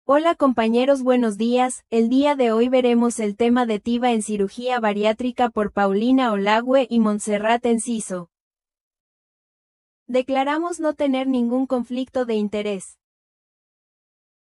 Hola compañeros, buenos días. El día de hoy veremos el tema de TIVA en cirugía bariátrica por Paulina Olagüe y Montserrat Enciso. Declaramos no tener ningún conflicto de interés.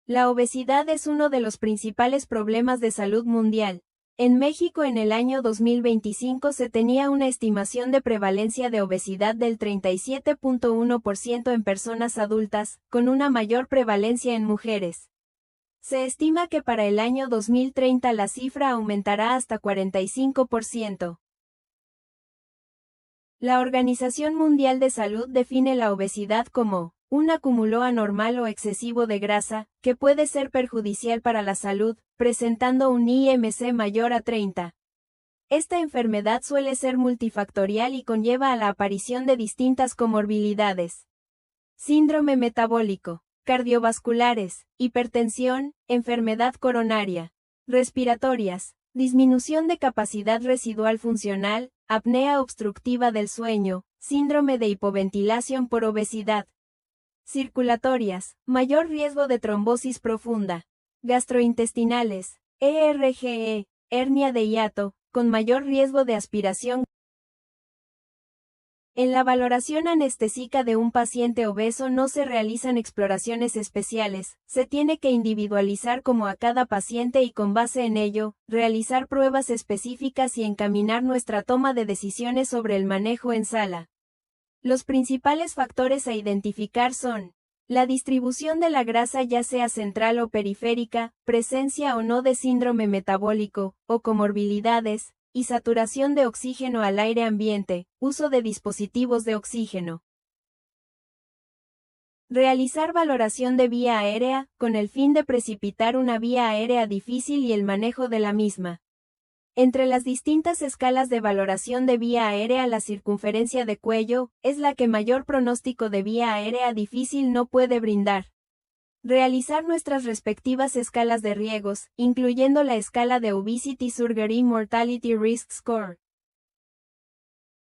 La obesidad es uno de los principales problemas de salud mundial. En México en el año 2025 se tenía una estimación de prevalencia de obesidad del 37.1% en personas adultas, con una mayor prevalencia en mujeres. Se estima que para el año 2030 la cifra aumentará hasta 45%. La Organización Mundial de Salud define la obesidad como un acúmulo anormal o excesivo de grasa, que puede ser perjudicial para la salud, presentando un IMC mayor a 30. Esta enfermedad suele ser multifactorial y conlleva a la aparición de distintas comorbilidades. Síndrome metabólico, cardiovasculares, hipertensión, enfermedad coronaria, respiratorias, disminución de capacidad residual funcional, apnea obstructiva del sueño, síndrome de hipoventilación por obesidad, circulatorias, mayor riesgo de trombosis profunda, gastrointestinales, ERGE, hernia de hiato, con mayor riesgo de aspiración. En la valoración anestésica de un paciente obeso no se realizan exploraciones especiales, se tiene que individualizar como a cada paciente y con base en ello, realizar pruebas específicas y encaminar nuestra toma de decisiones sobre el manejo en sala. Los principales factores a identificar son la distribución de la grasa ya sea central o periférica, presencia o no de síndrome metabólico, o comorbilidades, y saturación de oxígeno al aire ambiente, uso de dispositivos de oxígeno. Realizar valoración de vía aérea, con el fin de precipitar una vía aérea difícil y el manejo de la misma. Entre las distintas escalas de valoración de vía aérea, la circunferencia de cuello es la que mayor pronóstico de vía aérea difícil no puede brindar. Realizar nuestras respectivas escalas de riesgos, incluyendo la escala de Obesity Surgery Mortality Risk Score.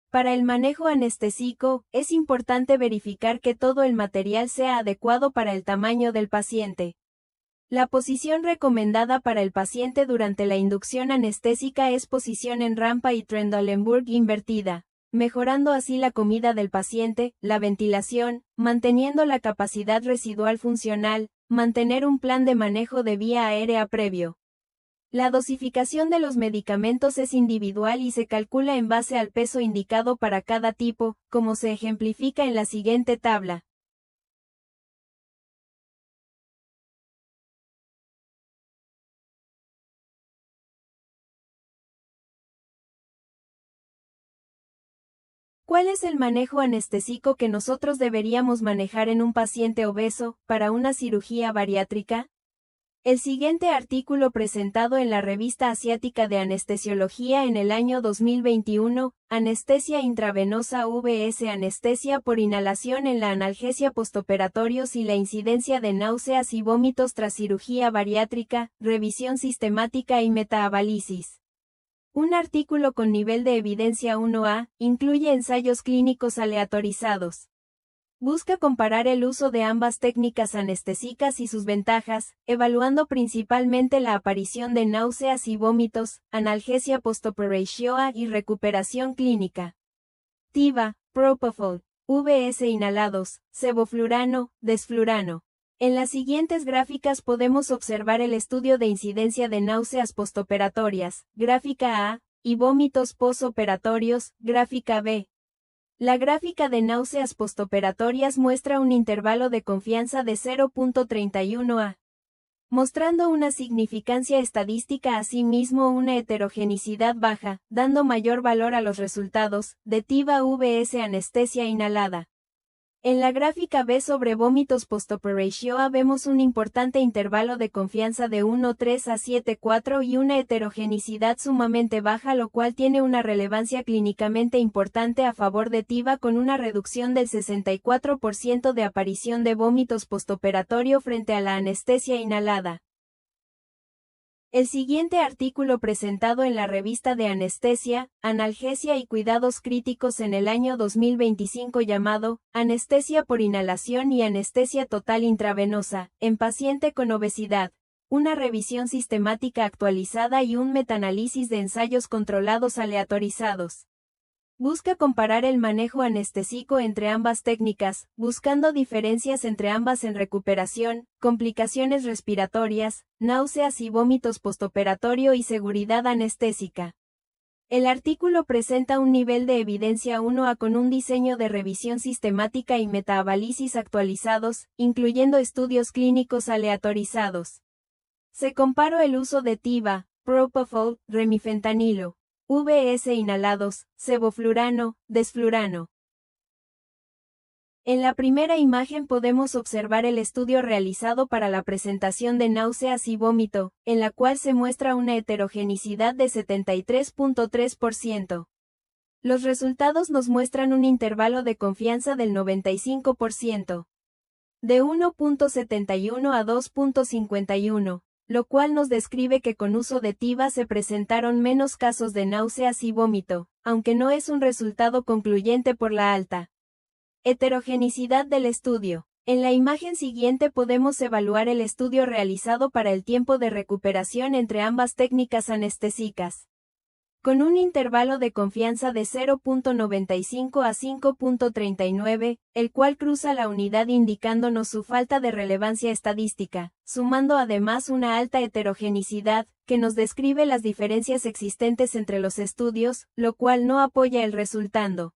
Para el manejo anestésico, es importante verificar que todo el material sea adecuado para el tamaño del paciente. La posición recomendada para el paciente durante la inducción anestésica es posición en rampa y Trendelenburg invertida, mejorando así la comida del paciente, la ventilación, manteniendo la capacidad residual funcional, mantener un plan de manejo de vía aérea previo. La dosificación de los medicamentos es individual y se calcula en base al peso indicado para cada tipo, como se ejemplifica en la siguiente tabla. ¿Cuál es el manejo anestésico que nosotros deberíamos manejar en un paciente obeso, para una cirugía bariátrica? El siguiente artículo presentado en la Revista Asiática de Anestesiología en el año 2021, Anestesia intravenosa vs anestesia por inhalación en la analgesia postoperatorios y la incidencia de náuseas y vómitos tras cirugía bariátrica, revisión sistemática y metaanálisis. Un artículo con nivel de evidencia 1A, incluye ensayos clínicos aleatorizados. Busca comparar el uso de ambas técnicas anestésicas y sus ventajas, evaluando principalmente la aparición de náuseas y vómitos, analgesia postoperatioa y recuperación clínica. TIVA, Propofol, VS inhalados, sevoflurano, desflurano. En las siguientes gráficas podemos observar el estudio de incidencia de náuseas postoperatorias, gráfica A, y vómitos postoperatorios, gráfica B. La gráfica de náuseas postoperatorias muestra un intervalo de confianza de 0.31 a, mostrando una significancia estadística, asimismo una heterogeneidad baja, dando mayor valor a los resultados de TIVA vs anestesia inhalada. En la gráfica B sobre vómitos postoperatioa vemos un importante intervalo de confianza de 1.3 a 7.4 y una heterogeneidad sumamente baja, lo cual tiene una relevancia clínicamente importante a favor de TIVA, con una reducción del 64% de aparición de vómitos postoperatorio frente a la anestesia inhalada. El siguiente artículo presentado en la revista de Anestesia, Analgesia y Cuidados Críticos en el año 2025 llamado Anestesia por inhalación y anestesia total intravenosa en paciente con obesidad, una revisión sistemática actualizada y un metaanálisis de ensayos controlados aleatorizados. Busca comparar el manejo anestésico entre ambas técnicas, buscando diferencias entre ambas en recuperación, complicaciones respiratorias, náuseas y vómitos postoperatorio y seguridad anestésica. El artículo presenta un nivel de evidencia 1A con un diseño de revisión sistemática y metaanálisis actualizados, incluyendo estudios clínicos aleatorizados. Se comparó el uso de Tiva, Propofol, remifentanilo, VS inhalados, sevoflurano, desflurano. En la primera imagen podemos observar el estudio realizado para la presentación de náuseas y vómito, en la cual se muestra una heterogenicidad de 73.3%. Los resultados nos muestran un intervalo de confianza del 95%. De 1.71 a 2.51. Lo cual nos describe que con uso de Tiva se presentaron menos casos de náuseas y vómito, aunque no es un resultado concluyente por la alta heterogenicidad del estudio. En la imagen siguiente podemos evaluar el estudio realizado para el tiempo de recuperación entre ambas técnicas anestésicas. Con un intervalo de confianza de 0.95 a 5.39, el cual cruza la unidad indicándonos su falta de relevancia estadística, sumando además una alta heterogeneidad, que nos describe las diferencias existentes entre los estudios, lo cual no apoya el resultado.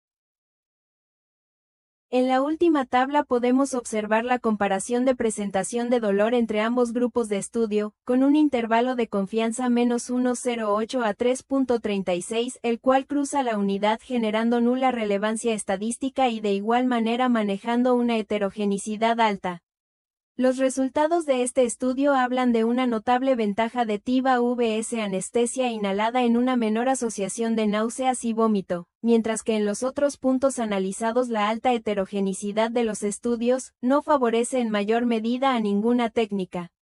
En la última tabla podemos observar la comparación de presentación de dolor entre ambos grupos de estudio, con un intervalo de confianza -1.08 a 3.36, el cual cruza la unidad generando nula relevancia estadística y de igual manera manejando una heterogeneidad alta. Los resultados de este estudio hablan de una notable ventaja de Tiva VS anestesia inhalada en una menor asociación de náuseas y vómito, mientras que en los otros puntos analizados la alta heterogeneidad de los estudios no favorece en mayor medida a ninguna técnica.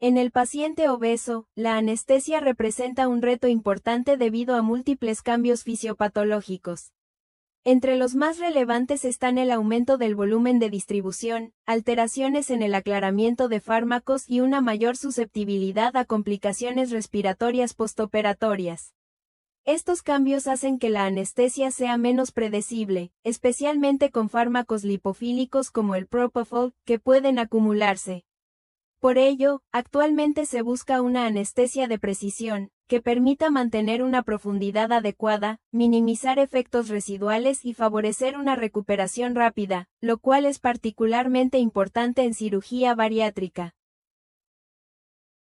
En el paciente obeso, la anestesia representa un reto importante debido a múltiples cambios fisiopatológicos. Entre los más relevantes están el aumento del volumen de distribución, alteraciones en el aclaramiento de fármacos y una mayor susceptibilidad a complicaciones respiratorias postoperatorias. Estos cambios hacen que la anestesia sea menos predecible, especialmente con fármacos lipofílicos como el Propofol, que pueden acumularse. Por ello, actualmente se busca una anestesia de precisión, que permita mantener una profundidad adecuada, minimizar efectos residuales y favorecer una recuperación rápida, lo cual es particularmente importante en cirugía bariátrica.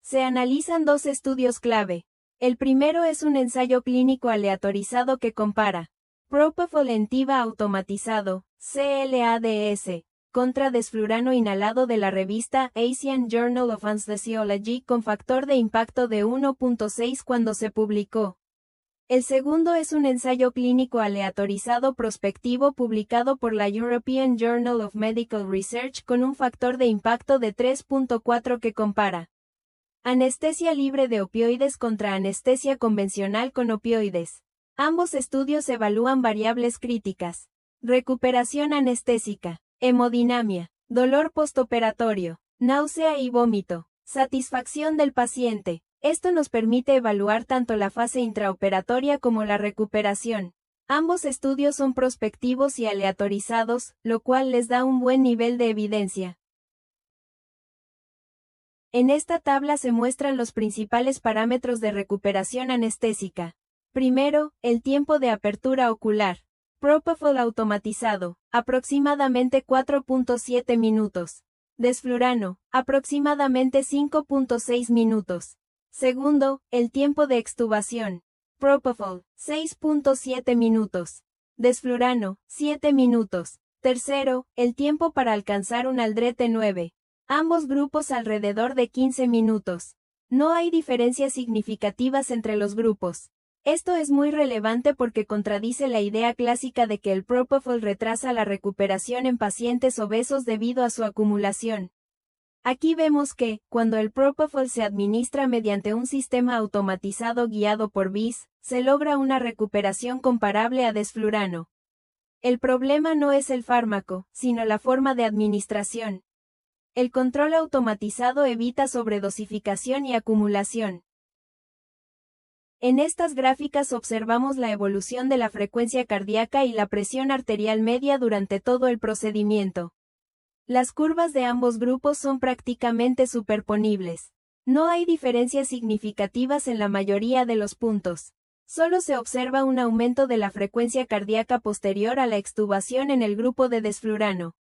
Se analizan dos estudios clave. El primero es un ensayo clínico aleatorizado que compara Propofol en Tiva automatizado, CLADS, contra desflurano inhalado de la revista Asian Journal of Anesthesiology con factor de impacto de 1.6 cuando se publicó. El segundo es un ensayo clínico aleatorizado prospectivo publicado por la European Journal of Medical Research con un factor de impacto de 3.4 que compara anestesia libre de opioides contra anestesia convencional con opioides. Ambos estudios evalúan variables críticas: recuperación anestésica, hemodinamia, dolor postoperatorio, náusea y vómito, satisfacción del paciente. Esto nos permite evaluar tanto la fase intraoperatoria como la recuperación. Ambos estudios son prospectivos y aleatorizados, lo cual les da un buen nivel de evidencia. En esta tabla se muestran los principales parámetros de recuperación anestésica. Primero, el tiempo de apertura ocular. Propofol automatizado, aproximadamente 4.7 minutos. Desflurano, aproximadamente 5.6 minutos. Segundo, el tiempo de extubación. Propofol, 6.7 minutos. Desflurano, 7 minutos. Tercero, el tiempo para alcanzar un aldrete 9. Ambos grupos alrededor de 15 minutos. No hay diferencias significativas entre los grupos. Esto es muy relevante porque contradice la idea clásica de que el Propofol retrasa la recuperación en pacientes obesos debido a su acumulación. Aquí vemos que, cuando el propofol se administra mediante un sistema automatizado guiado por BIS, se logra una recuperación comparable a desflurano. El problema no es el fármaco, sino la forma de administración. El control automatizado evita sobredosificación y acumulación. En estas gráficas observamos la evolución de la frecuencia cardíaca y la presión arterial media durante todo el procedimiento. Las curvas de ambos grupos son prácticamente superponibles. No hay diferencias significativas en la mayoría de los puntos. Solo se observa un aumento de la frecuencia cardíaca posterior a la extubación en el grupo de desflurano.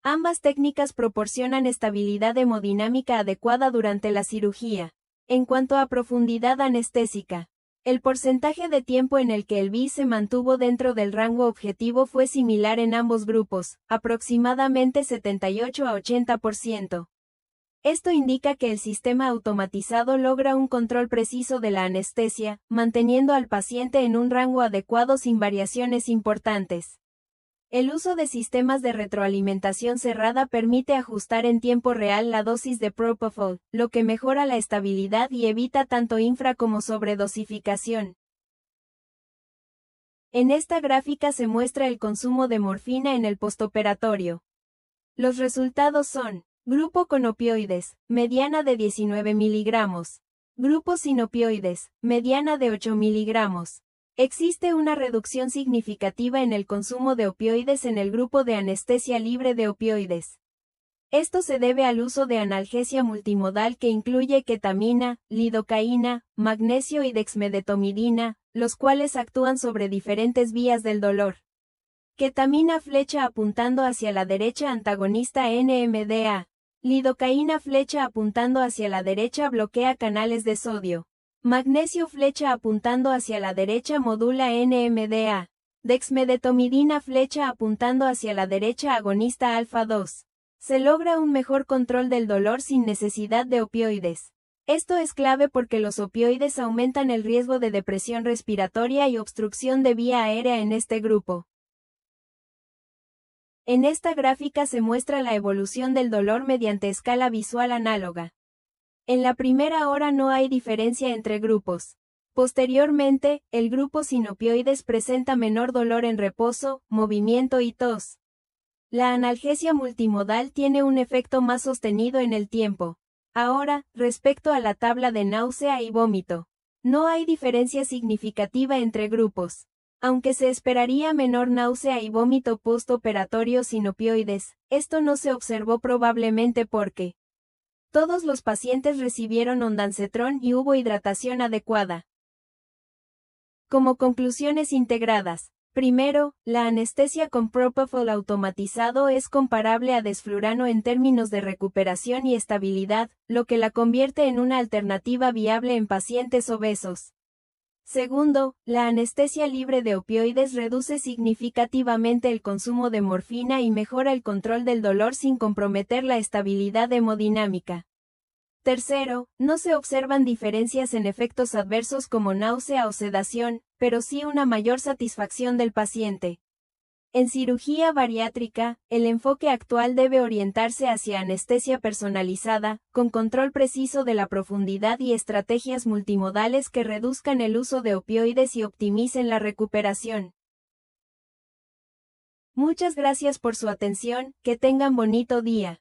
Ambas técnicas proporcionan estabilidad hemodinámica adecuada durante la cirugía. En cuanto a profundidad anestésica, el porcentaje de tiempo en el que el BIS se mantuvo dentro del rango objetivo fue similar en ambos grupos, aproximadamente 78 a 80%. Esto indica que el sistema automatizado logra un control preciso de la anestesia, manteniendo al paciente en un rango adecuado sin variaciones importantes. El uso de sistemas de retroalimentación cerrada permite ajustar en tiempo real la dosis de propofol, lo que mejora la estabilidad y evita tanto infra como sobredosificación. En esta gráfica se muestra el consumo de morfina en el postoperatorio. Los resultados son: grupo con opioides, mediana de 19 miligramos. Grupo sin opioides, mediana de 8 miligramos. Existe una reducción significativa en el consumo de opioides en el grupo de anestesia libre de opioides. Esto se debe al uso de analgesia multimodal que incluye ketamina, lidocaína, magnesio y dexmedetomidina, los cuales actúan sobre diferentes vías del dolor. Ketamina flecha apuntando hacia la derecha antagonista NMDA. Lidocaína flecha apuntando hacia la derecha bloquea canales de sodio. Magnesio flecha apuntando hacia la derecha modula NMDA. Dexmedetomidina flecha apuntando hacia la derecha agonista alfa 2. Se logra un mejor control del dolor sin necesidad de opioides. Esto es clave porque los opioides aumentan el riesgo de depresión respiratoria y obstrucción de vía aérea en este grupo. En esta gráfica se muestra la evolución del dolor mediante escala visual análoga. En la primera hora no hay diferencia entre grupos. Posteriormente, el grupo sin opioides presenta menor dolor en reposo, movimiento y tos. La analgesia multimodal tiene un efecto más sostenido en el tiempo. Ahora, respecto a la tabla de náusea y vómito. No hay diferencia significativa entre grupos. Aunque se esperaría menor náusea y vómito postoperatorio sin opioides, esto no se observó probablemente porque todos los pacientes recibieron ondansetrón y hubo hidratación adecuada. Como conclusiones integradas. Primero, la anestesia con propofol automatizado es comparable a desflurano en términos de recuperación y estabilidad, lo que la convierte en una alternativa viable en pacientes obesos. Segundo, la anestesia libre de opioides reduce significativamente el consumo de morfina y mejora el control del dolor sin comprometer la estabilidad hemodinámica. Tercero, no se observan diferencias en efectos adversos como náusea o sedación, pero sí una mayor satisfacción del paciente. En cirugía bariátrica, el enfoque actual debe orientarse hacia anestesia personalizada, con control preciso de la profundidad y estrategias multimodales que reduzcan el uso de opioides y optimicen la recuperación. Muchas gracias por su atención, que tengan bonito día.